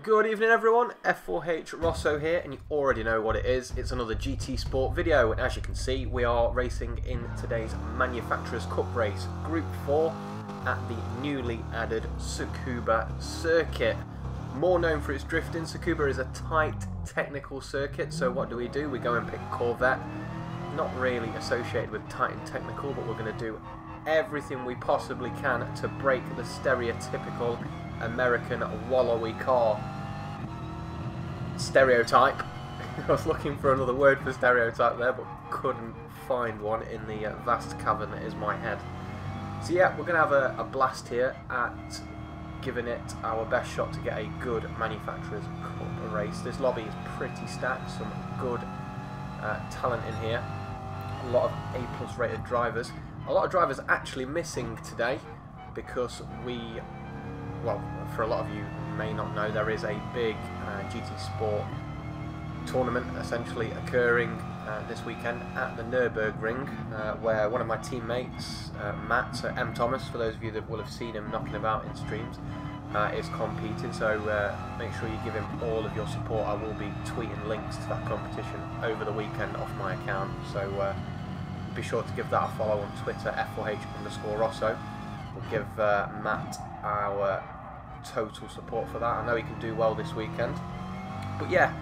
Good evening everyone, F4H Rosso here, and you already know what it is. It's another GT Sport video, and as you can see we are racing in today's Manufacturers Cup race, Group 4 at the newly added Tsukuba circuit. More known for its drifting, Tsukuba is a tight technical circuit, so what do? We go and pick Corvette. Not really associated with tight and technical, but we're going to do everything we possibly can to break the stereotypical American wallowy car stereotype. I was looking for another word for stereotype there, but couldn't find one in the vast cavern that is my head. So yeah, we're going to have a blast here at giving it our best shot to get a good Manufacturers Cup race. This lobby is pretty stacked, some good talent in here, a lot of A+ rated drivers. A lot of drivers actually missing today because well, for a lot of you may not know, there is a big GT Sport tournament essentially occurring this weekend at the Nürburgring, where one of my teammates, Matt, M. Thomas, for those of you that will have seen him knocking about in streams, is competing, so make sure you give him all of your support. I will be tweeting links to that competition over the weekend off my account, so be sure to give that a follow on Twitter, F4H_Rosso. We'll give Matt our total support for that. I know he can do well this weekend. But yeah,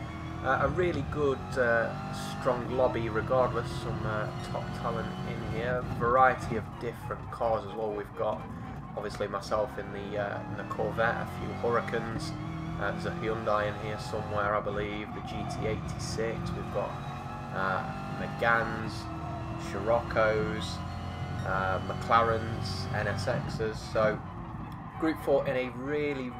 a really good, strong lobby regardless. Some top talent in here. Variety of different cars as well. We've got, obviously, myself in the Corvette, a few Hurricanes. There's a Hyundai in here somewhere, I believe. The GT86. We've got Megans, Scirocco's, McLarens, NSXs. So Group 4 in a really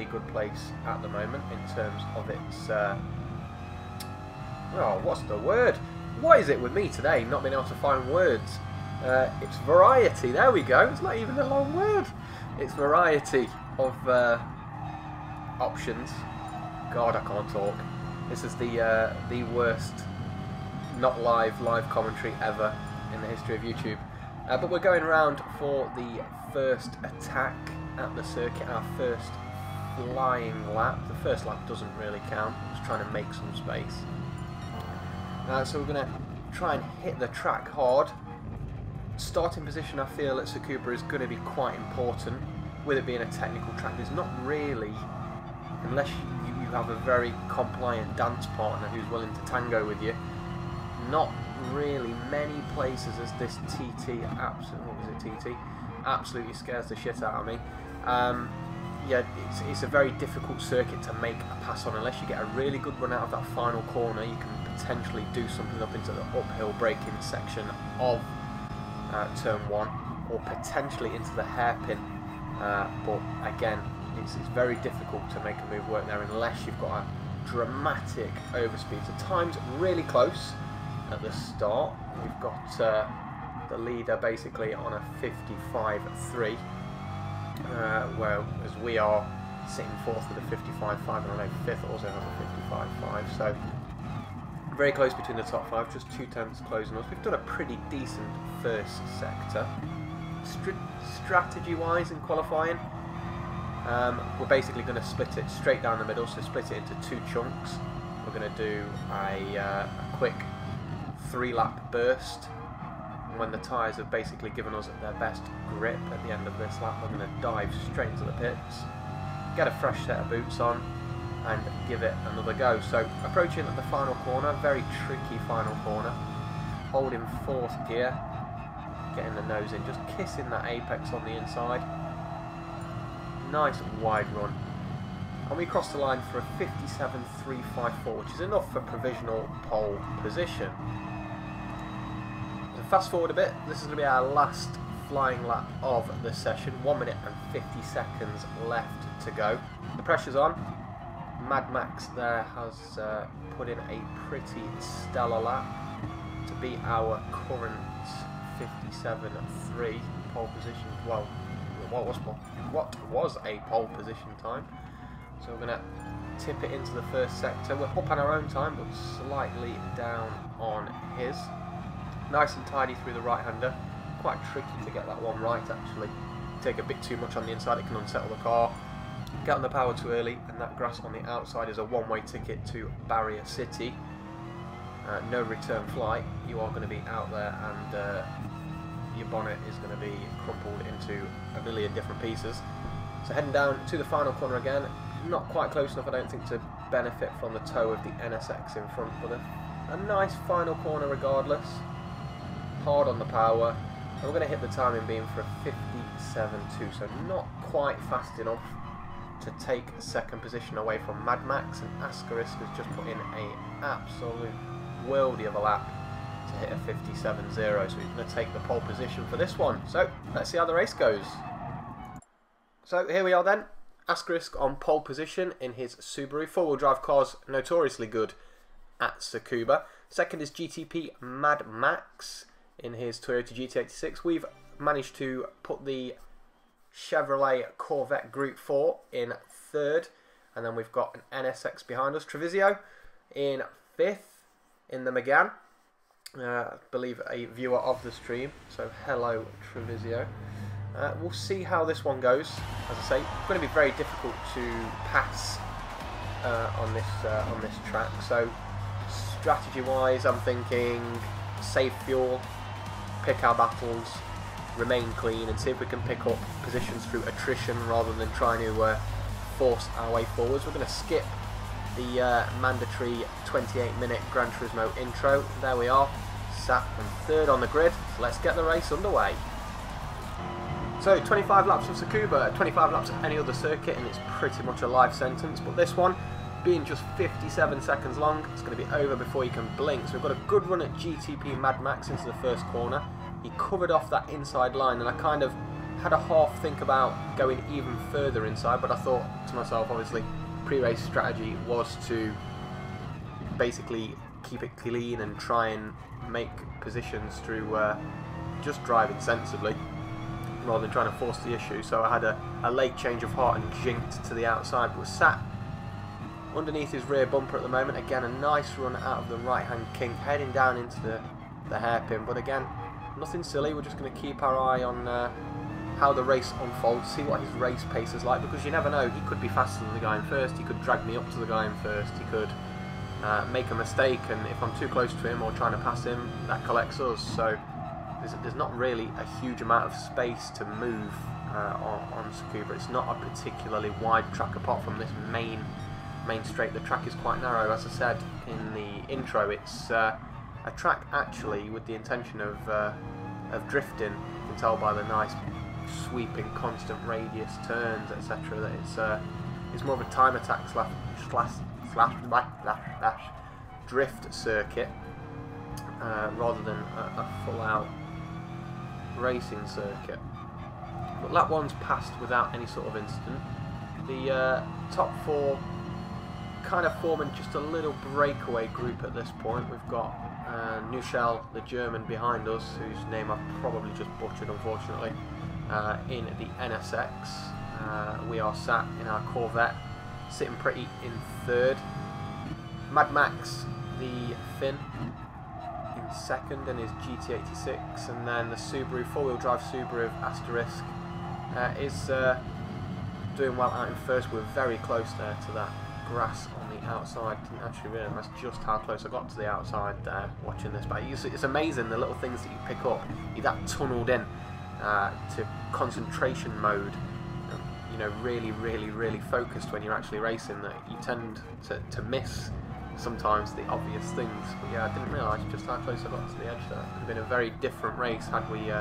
good place at the moment in terms of its oh, what's the word? What is it with me today, not being able to find words? It's variety. There we go. It's not even a long word. It's variety of options. God, I can't talk. This is the worst not live commentary ever in the history of YouTube. But we're going around for the first attack at the circuit, our first flying lap. The first lap doesn't really count, just trying to make some space. So we're going to try and hit the track hard. Starting position, I feel at Tsukuba is going to be quite important. With it being a technical track, there's not really, unless you have a very compliant dance partner who's willing to tango with you, not really many places as this TT, absolutely scares the shit out of me. Yeah, it's a very difficult circuit to make a pass on. Unless you get a really good run out of that final corner, you can potentially do something up into the uphill braking section of turn 1, or potentially into the hairpin. But again, it's very difficult to make a move work there unless you've got a dramatic overspeed. So time's really close at the start. We've got the leader basically on a 55.3, whereas we are sitting fourth with a 55.5, and I know fifth also has a 55.5. So very close between the top 5, just 2/10 closing us. We've done a pretty decent first sector. Strategy-wise in qualifying, we're basically going to split it straight down the middle, so split it into 2 chunks. We're going to do a quick 3-lap burst. When the tyres have basically given us their best grip at the end of this lap, we're going to dive straight into the pits, get a fresh set of boots on, and give it another go. So approaching at the final corner, very tricky final corner, holding 4th gear, getting the nose in, just kissing that apex on the inside. Nice wide run. And we cross the line for a 57.354, which is enough for provisional pole position. So fast forward a bit, this is going to be our last flying lap of the session. 1 minute and 50 seconds left to go. The pressure's on. Mad Max there has put in a pretty stellar lap to beat our current 57.3 pole position. Well, what was a pole position time? So we're going to tip it into the first sector. We're up on our own time, but slightly down on his. Nice and tidy through the right-hander. Quite tricky to get that one right, actually. Take a bit too much on the inside, it can unsettle the car. Get on the power too early, and that grass on the outside is a one-way ticket to Barrier City. No return flight. You are going to be out there, and your bonnet is going to be crumpled into a million different pieces. So heading down to the final corner again. Not quite close enough, I don't think, to benefit from the toe of the NSX in front, but a nice final corner regardless. Hard on the power. And we're going to hit the timing beam for a 57.2, so not quite fast enough to take second position away from Mad Max, and Asterisk has just put in an absolute worldie of a lap to hit a 57.0, so he's going to take the pole position for this one. So let's see how the race goes. So here we are then, Asterisk on pole position in his Subaru. Four-wheel drive cars notoriously good at Tsukuba. Second is GTP Mad Max in his Toyota GT86. We've managed to put the Chevrolet Corvette Gr4 in third, and then we've got an NSX behind us. Treviso in fifth in the Megane. I believe a viewer of the stream, so hello Treviso. We'll see how this one goes. As I say, it's going to be very difficult to pass on this track. So strategy-wise, I'm thinking save fuel, pick our battles, remain clean, and see if we can pick up positions through attrition rather than trying to force our way forwards. We're going to skip the mandatory 28-minute Gran Turismo intro. There we are, sat in third on the grid. So let's get the race underway. So 25 laps of Tsukuba, 25 laps of any other circuit, and it's pretty much a life sentence. But this one, being just 57 seconds long, it's going to be over before you can blink. So we've got a good run at GTP Mad Max into the first corner. He covered off that inside line, and I kind of had a half think about going even further inside, but I thought to myself, obviously, pre-race strategy was to basically keep it clean and try and make positions through just driving sensibly, rather than trying to force the issue. So I had a late change of heart and jinked to the outside, but was sat underneath his rear bumper at the moment. Again, a nice run out of the right hand kink, heading down into the hairpin, but again, nothing silly. We're just going to keep our eye on how the race unfolds, see what his race pace is like, because you never know, he could be faster than the guy in first, he could drag me up to the guy in first, he could make a mistake, and if I'm too close to him or trying to pass him, that collects us. So there's not really a huge amount of space to move on Tsukuba. It's not a particularly wide track apart from this main straight. The track is quite narrow. As I said in the intro, it's a track actually with the intention of drifting. You can tell by the nice sweeping constant radius turns, etc., that it's more of a time attack slash drift circuit rather than a full out racing circuit. But lap one's passed without any sort of incident. The top four kind of forming just a little breakaway group at this point. We've got Nushel, the German, behind us, whose name I've probably just butchered, unfortunately, in the NSX. We are sat in our Corvette, sitting pretty in third. Mad Max, the Finn, in second in his GT86, and then the Subaru, four-wheel drive Subaru of Asterisk, is doing well out in first. We're very close there to that grass on the outside. Didn't actually realise just how close I got to the outside there watching this, but it's amazing the little things that you pick up. You're that tunnelled in to concentration mode, you know, really focused when you're actually racing, that you tend to miss sometimes the obvious things. But yeah, I didn't realise just how close I got to the edge there. It would have been a very different race had we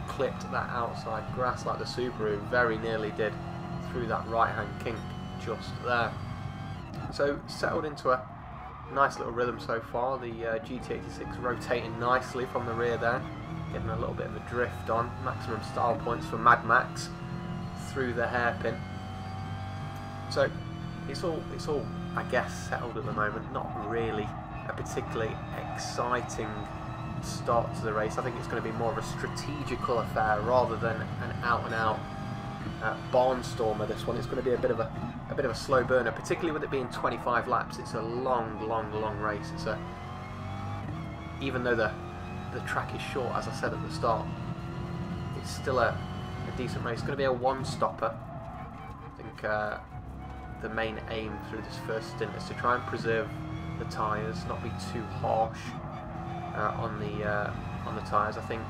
clipped that outside grass like the Subaru very nearly did through that right hand kink just there. So settled into a nice little rhythm so far. The GT86 rotating nicely from the rear there, getting a little bit of a drift on. Maximum style points for Mad Max through the hairpin. So it's all I guess settled at the moment. Not really a particularly exciting start to the race. I think it's going to be more of a strategical affair rather than an out and out barnstormer. This one, it's going to be a bit of a slow burner, particularly with it being 25 laps. It's a long race. It's even though the track is short, as I said at the start, it's still a decent race. It's going to be a one-stopper. I think think the main aim through this first stint is to try and preserve the tyres, not be too harsh on the tyres. I think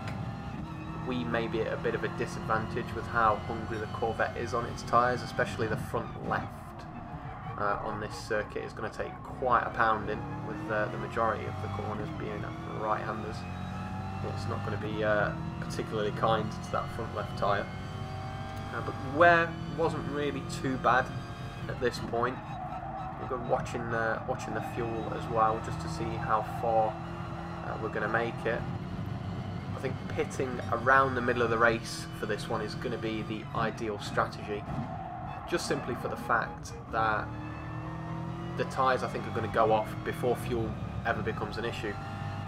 we may be at a bit of a disadvantage with how hungry the Corvette is on its tyres, especially the front left on this circuit is going to take quite a pounding, with the majority of the corners being right-handers. It's not going to be particularly kind to that front left tyre. But wear wasn't really too bad at this point. We're going watching the fuel as well, just to see how far we're going to make it. I think pitting around the middle of the race for this one is going to be the ideal strategy, just simply for the fact that the tyres I think are going to go off before fuel ever becomes an issue,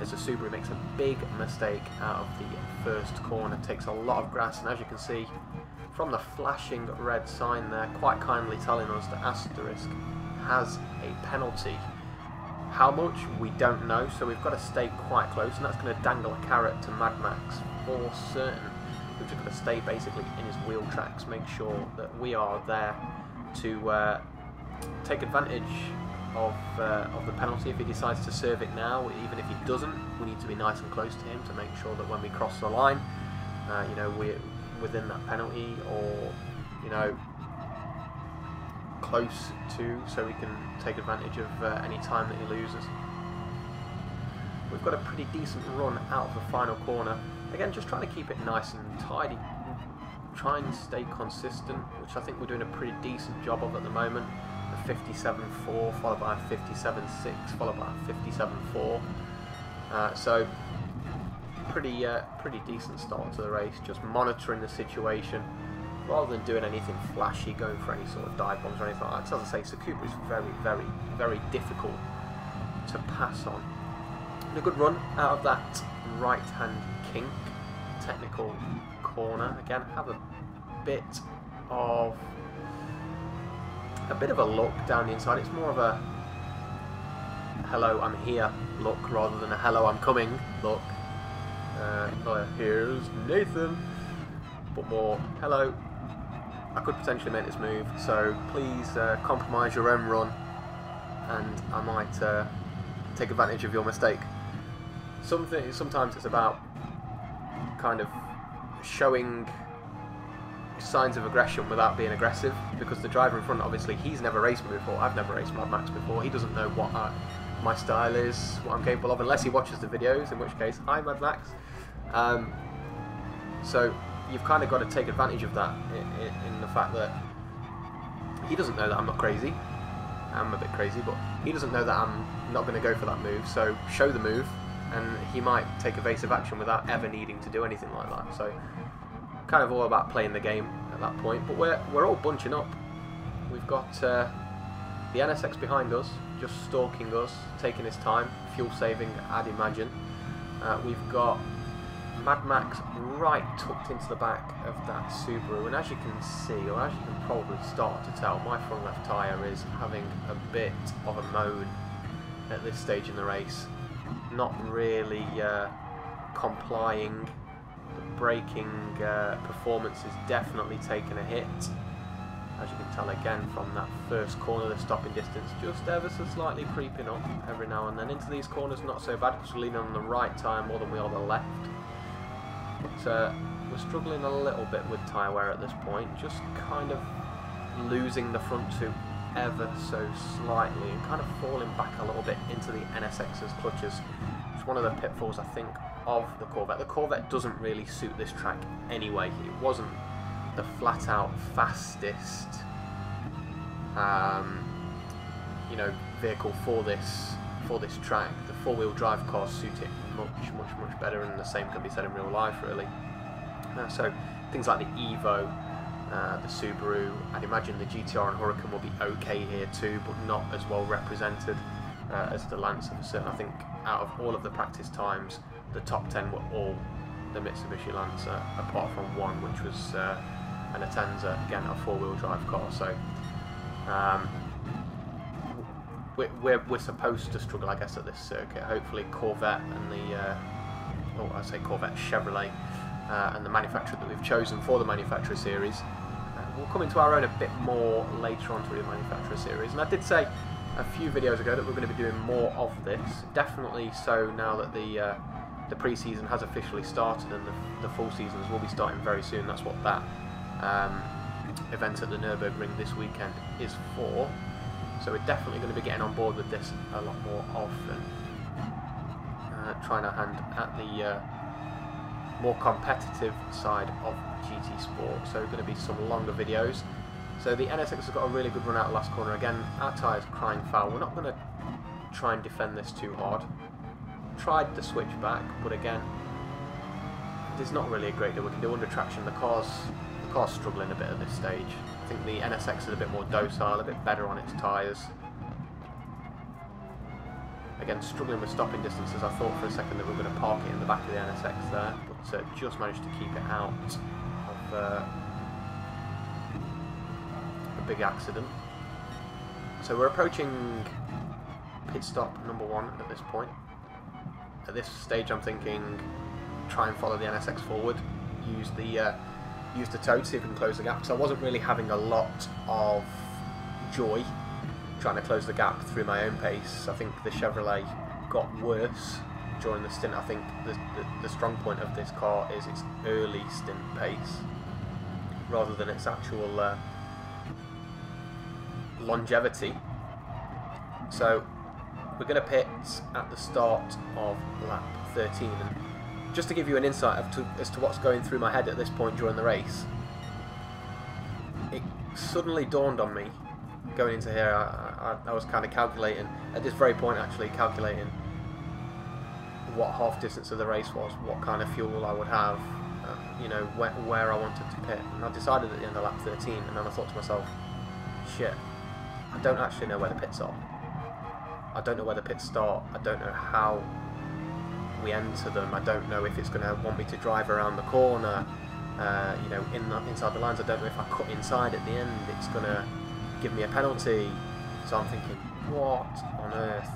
as the Subaru makes a big mistake out of the first corner, takes a lot of grass, and as you can see from the flashing red sign there, quite kindly telling us that Asterisk has a penalty. How much, we don't know, so we've got to stay quite close, and that's going to dangle a carrot to Mad Max for certain. We've just got to stay basically in his wheel tracks, make sure that we are there to take advantage of the penalty if he decides to serve it now. Even if he doesn't, we need to be nice and close to him to make sure that when we cross the line, you know, we're within that penalty, or you know, close to, so we can take advantage of any time that he loses. We've got a pretty decent run out of the final corner. Again, just trying to keep it nice and tidy, try and stay consistent, which I think we're doing a pretty decent job of at the moment. A 57.4 followed by a 57.6 followed by a 57.4. So pretty decent start to the race. Just monitoring the situation rather than doing anything flashy, going for any sort of dive bombs or anything like that. As I say, Tsukuba is very difficult to pass on. And a good run out of that right-hand kink, technical corner. Again, have a bit of a look down the inside. It's more of a hello, I'm here look rather than a hello, I'm coming look. Here's Nathan, but more hello, I could potentially make this move, so please compromise your own run and I might take advantage of your mistake. Sometimes it's about kind of showing signs of aggression without being aggressive, because the driver in front, obviously, he's never raced me before. I've never raced Mad Max before. He doesn't know what my style is, what I'm capable of, unless he watches the videos, in which case, hi Mad Max. So you've kind of got to take advantage of that in the fact that he doesn't know that I'm not crazy. I'm a bit crazy, but he doesn't know that I'm not going to go for that move, so show the move and he might take evasive action without ever needing to do anything like that. So kind of all about playing the game at that point. But we're all bunching up. We've got the NSX behind us, just stalking us, taking his time, fuel saving, I'd imagine. We've got Mad Max right tucked into the back of that Subaru, and as you can see, or as you can probably start to tell, my front left tyre is having a bit of a moan at this stage in the race. Not really complying. The braking performance is definitely taking a hit. As you can tell again from that first corner, the stopping distance just ever so slightly creeping up every now and then. Into these corners not so bad, because we're leaning on the right tyre more than we are the left. But we're struggling a little bit with tyre wear at this point, just kind of losing the front two ever so slightly and kind of falling back a little bit into the NSX's clutches. It's one of the pitfalls, I think, of the Corvette. The Corvette doesn't really suit this track anyway. It wasn't the flat out fastest you know, vehicle for this track. The four-wheel drive cars suit it much better, and the same can be said in real life really. So things like the Evo, the Subaru, I'd imagine the GTR and Huracan will be okay here too, but not as well represented as the Lancer for certain. I think out of all of the practice times, the top 10 were all the Mitsubishi Lancer, apart from one which was an Atenza, again a four-wheel drive car. So we're supposed to struggle, I guess, at this circuit. Hopefully Corvette and Chevrolet and the manufacturer that we've chosen for the manufacturer series we'll come into our own a bit more later on through the manufacturer series. And I did say a few videos ago that we're going to be doing more of this. Definitely so now that the pre-season has officially started and the full seasons will be starting very soon. That's what that event at the Nürburgring this weekend is for. So we're definitely going to be getting on board with this a lot more often. Trying our hand at the more competitive side of GT Sport. So going to be some longer videos. So the NSX has got a really good run out last corner. Again, our tyres crying foul. We're not going to try and defend this too hard. Tried the switch back, but again, there's not really a great deal we can do under traction. The car's struggling a bit at this stage. I think the NSX is a bit more docile, a bit better on its tyres. Again, struggling with stopping distances. I thought for a second that we were going to park it in the back of the NSX there, but just managed to keep it out of a big accident. So we're approaching pit stop number 1 at this point. At this stage I'm thinking try and follow the NSX forward, use the toe to see if we can close the gap, because I wasn't really having a lot of joy trying to close the gap through my own pace. I think the Chevrolet got worse during the stint. I think the strong point of this car is its early stint pace rather than its actual longevity. So we're going to pit at the start of lap 13, and just to give you an insight as to what's going through my head at this point during the race, it suddenly dawned on me going into here. I was kind of calculating at this very point, actually calculating what half distance of the race was, what kind of fuel I would have, you know, where I wanted to pit, and I decided at the end of lap 13, and then I thought to myself, shit, I don't actually know where the pits are. I don't know where the pits start. I don't know how we enter them. I don't know if it's going to want me to drive around the corner, you know, inside the lines. I don't know if I cut inside at the end, it's going to give me a penalty. So I'm thinking, what on earth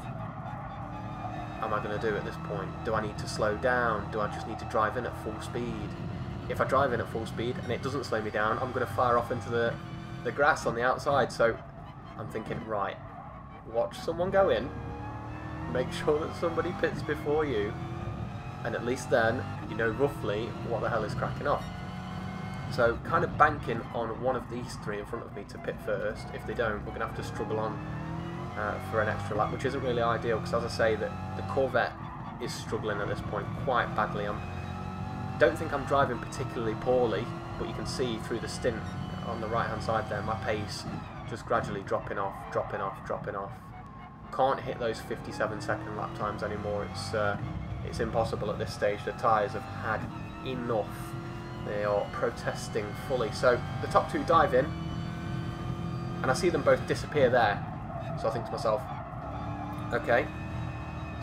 am I going to do at this point? Do I need to slow down? Do I just need to drive in at full speed? If I drive in at full speed and it doesn't slow me down, I'm going to fire off into the grass on the outside. So I'm thinking, right, watch someone go in, make sure that somebody pits before you, and at least then you know roughly what the hell is cracking off. So kind of banking on one of these three in front of me to pit first. If they don't, we're going to have to struggle on for an extra lap, which isn't really ideal, because as I say, that the Corvette is struggling at this point quite badly. Don't think I'm driving particularly poorly, but you can see through the stint on the right hand side there, my pace just gradually dropping off. Can't hit those 57-second lap times anymore. It's impossible at this stage. The tyres have had enough. They are protesting fully. So the top two dive in, and I see them both disappear there. So I think to myself, okay,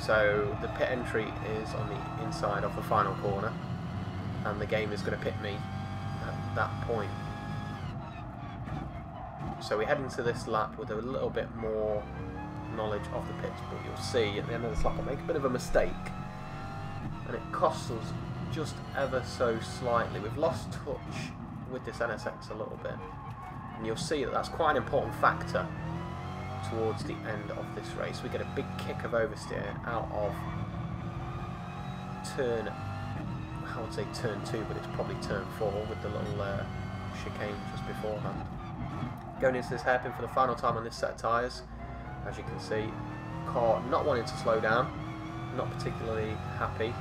so the pit entry is on the inside of the final corner, and the game is going to pit me at that point. So we head into this lap with a little bit more knowledge of the pits, but you'll see at the end of this lap I make a bit of a mistake, and it costs us just ever so slightly. We've lost touch with this NSX a little bit, and you'll see that that's quite an important factor towards the end of this race. We get a big kick of oversteer out of turn, I would say turn 2, but it's probably turn 4 with the little chicane just beforehand. Going into this hairpin for the final time on this set of tyres, as you can see, car not wanting to slow down, not particularly happy.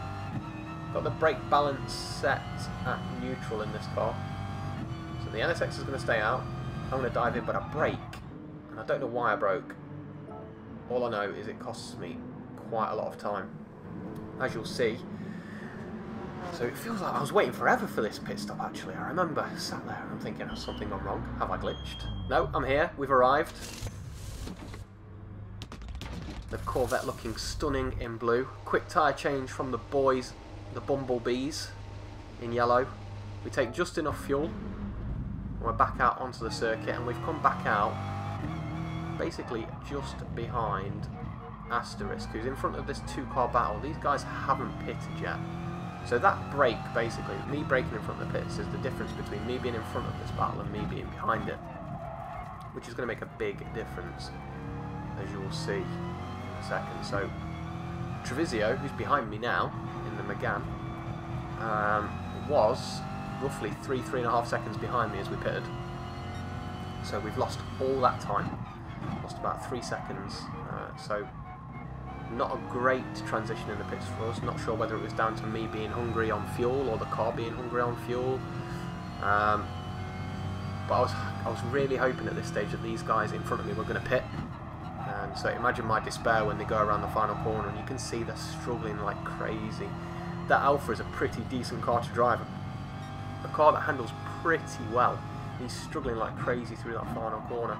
Got the brake balance set at neutral in this car, so the NSX is going to stay out. I'm going to dive in, but I brake, and I don't know why I broke. All I know is it costs me quite a lot of time, as you'll see. So it feels like I was waiting forever for this pit stop, actually. I remember sat there and I'm thinking, has something gone wrong? Have I glitched? No, I'm here. We've arrived. The Corvette looking stunning in blue. Quick tyre change from the boys, the Bumblebees, in yellow. We take just enough fuel. We're back out onto the circuit, and we've come back out basically just behind Asterisk, who's in front of this two-car battle. These guys haven't pitted yet. So that break, basically, me breaking in front of the pits, is the difference between me being in front of this battle and me being behind it, which is going to make a big difference, as you will see in a second. So Treviso, who's behind me now in the Megane, was roughly 3.5 seconds behind me as we pitted. So we've lost all that time, lost about 3 seconds. So not a great transition in the pits for us. Not sure whether it was down to me being hungry on fuel or the car being hungry on fuel. But I was really hoping at this stage that these guys in front of me were going to pit. And so imagine my despair when they go around the final corner and you can see they're struggling like crazy. That Alfa is a pretty decent car to drive. A car that handles pretty well. He's struggling like crazy through that final corner.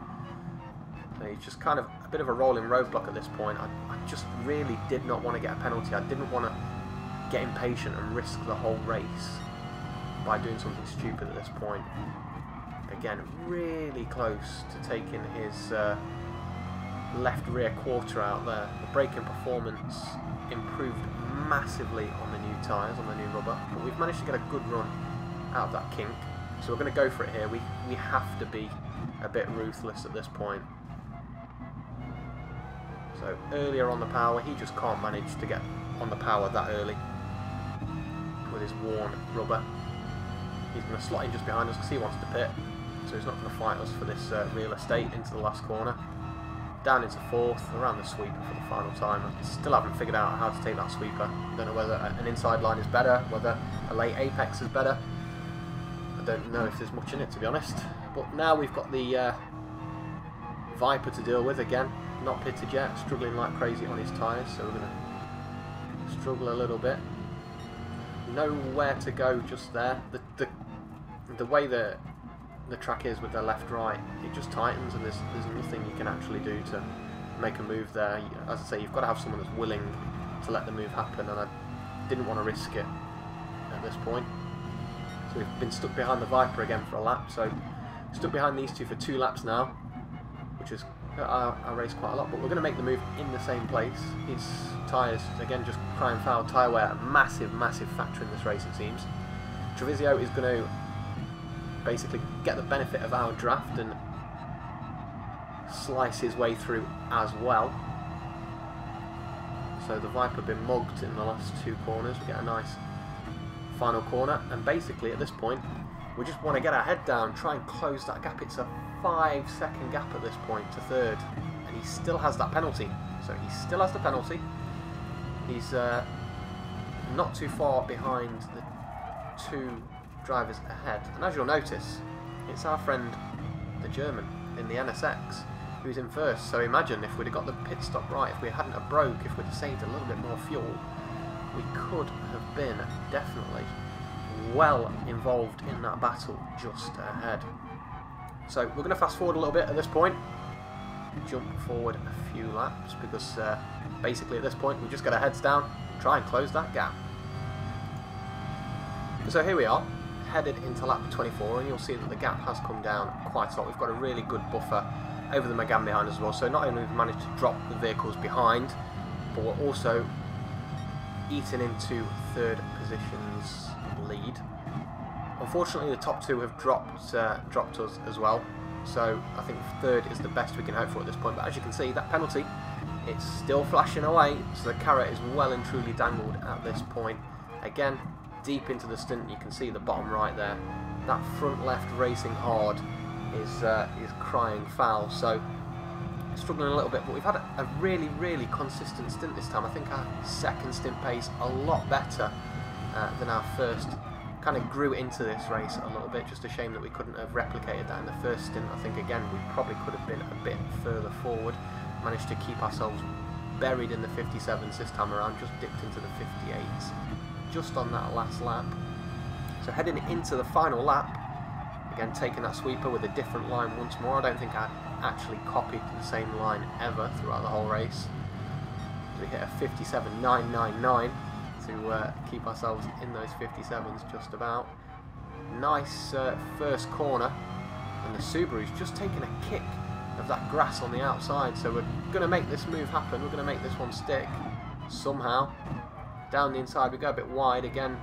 He's just kind of a bit of a rolling roadblock at this point. I just really did not want to get a penalty. I didn't want to get impatient and risk the whole race by doing something stupid at this point. Again, really close to taking his left rear quarter out there. The braking performance improved massively on the new tyres, on the new rubber, but we've managed to get a good run out of that kink. So we're going to go for it here. We have to be a bit ruthless at this point. So earlier on the power, he just can't manage to get on the power that early with his worn rubber. He's going to slot in just behind us because he wants to pit, so he's not going to fight us for this real estate into the last corner. Down into 4th, around the sweeper for the final time. I still haven't figured out how to take that sweeper. I don't know whether an inside line is better, whether a late apex is better. I don't know if there's much in it, to be honest. But now we've got the Viper to deal with again. Not pitted yet, struggling like crazy on his tyres, so we're going to struggle a little bit. Nowhere to go just there. The way the track is with the left-right, it just tightens and there's nothing you can actually do to make a move there. As I say, you've got to have someone that's willing to let the move happen, and I didn't want to risk it at this point. So we've been stuck behind the Viper again for a lap, so stuck behind these two for 2 laps now, which is I race quite a lot, but we're going to make the move in the same place. His tyres, again, just crying foul. Tyre wear, a massive factor in this race, it seems. Treviso is going to basically get the benefit of our draft and slice his way through as well. So the Viper been mugged in the last 2 corners. We get a nice final corner, and basically at this point we just want to get our head down, try and close that gap. It's a 5-second gap at this point to 3rd, and he still has that penalty. So he still has the penalty. He's not too far behind the 2 drivers ahead, and as you'll notice, it's our friend the German in the NSX who's in 1st. So imagine if we'd have got the pit stop right, if we hadn't have broke, if we'd have saved a little bit more fuel, we could have been definitely well involved in that battle just ahead. So we're going to fast forward a little bit at this point, jump forward a few laps, because basically at this point we just get our heads down, try and close that gap. So here we are, headed into lap 24, and you'll see that the gap has come down quite a lot. We've got a really good buffer over the Megane behind us as well, so not only have we managed to drop the vehicles behind, but we're also eating into 3rd position's lead. Unfortunately, the top 2 have dropped us as well, so I think 3rd is the best we can hope for at this point. But as you can see, that penalty, it's still flashing away, so the carrot is well and truly dangled at this point. Again, deep into the stint, you can see the bottom right there. That front left racing hard is crying foul, so struggling a little bit, but we've had a really consistent stint this time. I think our 2nd stint pace a lot better than our 1st. Kind of grew into this race a little bit. Just a shame that we couldn't have replicated that in the 1st stint. I think again we probably could have been a bit further forward. Managed to keep ourselves buried in the 57s this time around, just dipped into the 58s just on that last lap. So heading into the final lap, again taking that sweeper with a different line once more. I don't think I actually copied the same line ever throughout the whole race. We hit a 57.999 to keep ourselves in those 57s just about. Nice 1st corner, and the Subaru's just taking a kick of that grass on the outside, so we're going to make this move happen. We're going to make this one stick somehow. Down the inside we go, a bit wide again.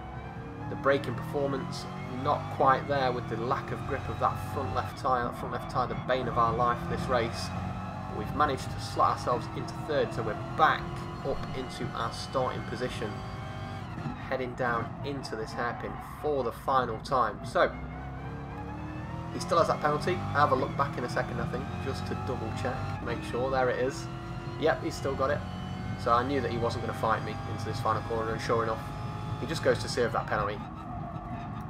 The braking performance not quite there with the lack of grip of that front left tyre. That front left tyre, the bane of our life this race. But we've managed to slot ourselves into third, so we're back up into our starting position, heading down into this hairpin for the final time. So he still has that penalty. I'll have a look back in a second, I think, just to double check, make sure. There it is. Yep, he's still got it. So I knew that he wasn't going to fight me into this final corner, and sure enough, he just goes to serve that penalty.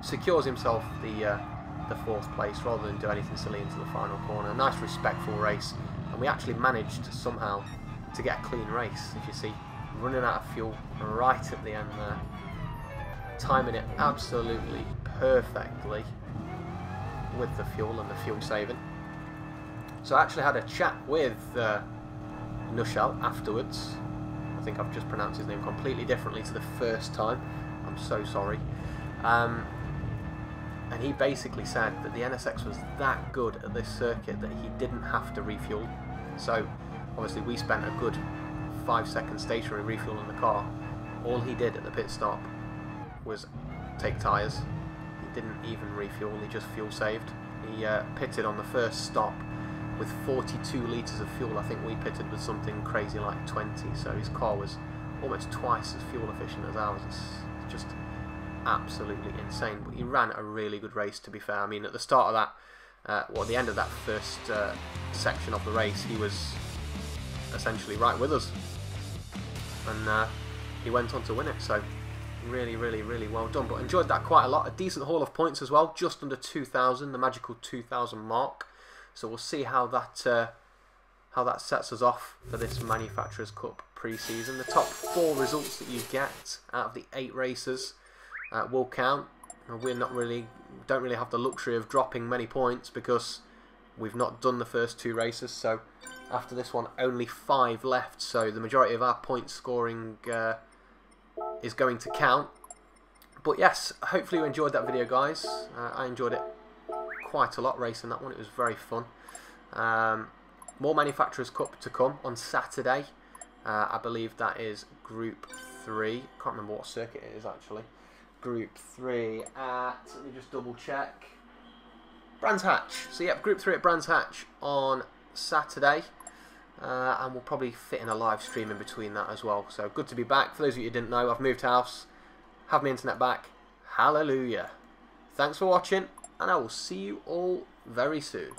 Secures himself the 4th place rather than do anything silly into the final corner. A nice respectful race, and we actually managed somehow to get a clean race, as you see, running out of fuel right at the end there, timing it absolutely perfectly with the fuel and the fuel saving. So I actually had a chat with Nushal afterwards. I think I've just pronounced his name completely differently to the first time. I'm so sorry. And he basically said that the NSX was that good at this circuit that he didn't have to refuel. So obviously we spent a good 5 seconds stationary refueling the car. All he did at the pit stop was take tyres. He didn't even refuel, he just fuel saved. He pitted on the first stop with 42 litres of fuel. I think we pitted with something crazy like 20, so his car was almost twice as fuel efficient as ours. It's just absolutely insane. But he ran a really good race, to be fair. I mean, at the start of that, well, at the end of that first section of the race, he was essentially right with us, and he went on to win it. So really, really, really well done. But enjoyed that quite a lot. A decent haul of points as well, just under 2,000, the magical 2,000 mark. So we'll see how that sets us off for this Manufacturers Cup pre-season. The top 4 results that you get out of the 8 races will count. We're don't really have the luxury of dropping many points because we've not done the first 2 races. So after this one, only 5 left. So the majority of our point scoring is going to count. But yes, hopefully you enjoyed that video, guys. I enjoyed it quite a lot racing that one. It was very fun. More Manufacturers Cup to come on Saturday. I believe that is Group 3. Can't remember what circuit it is actually. Group 3 at, let me just double check, Brands Hatch. So yep, Group 3 at Brands Hatch on Saturday. And we'll probably fit in a live stream in between that as well. So good to be back. For those of you who didn't know, I've moved house, have my internet back. Hallelujah. Thanks for watching, and I will see you all very soon.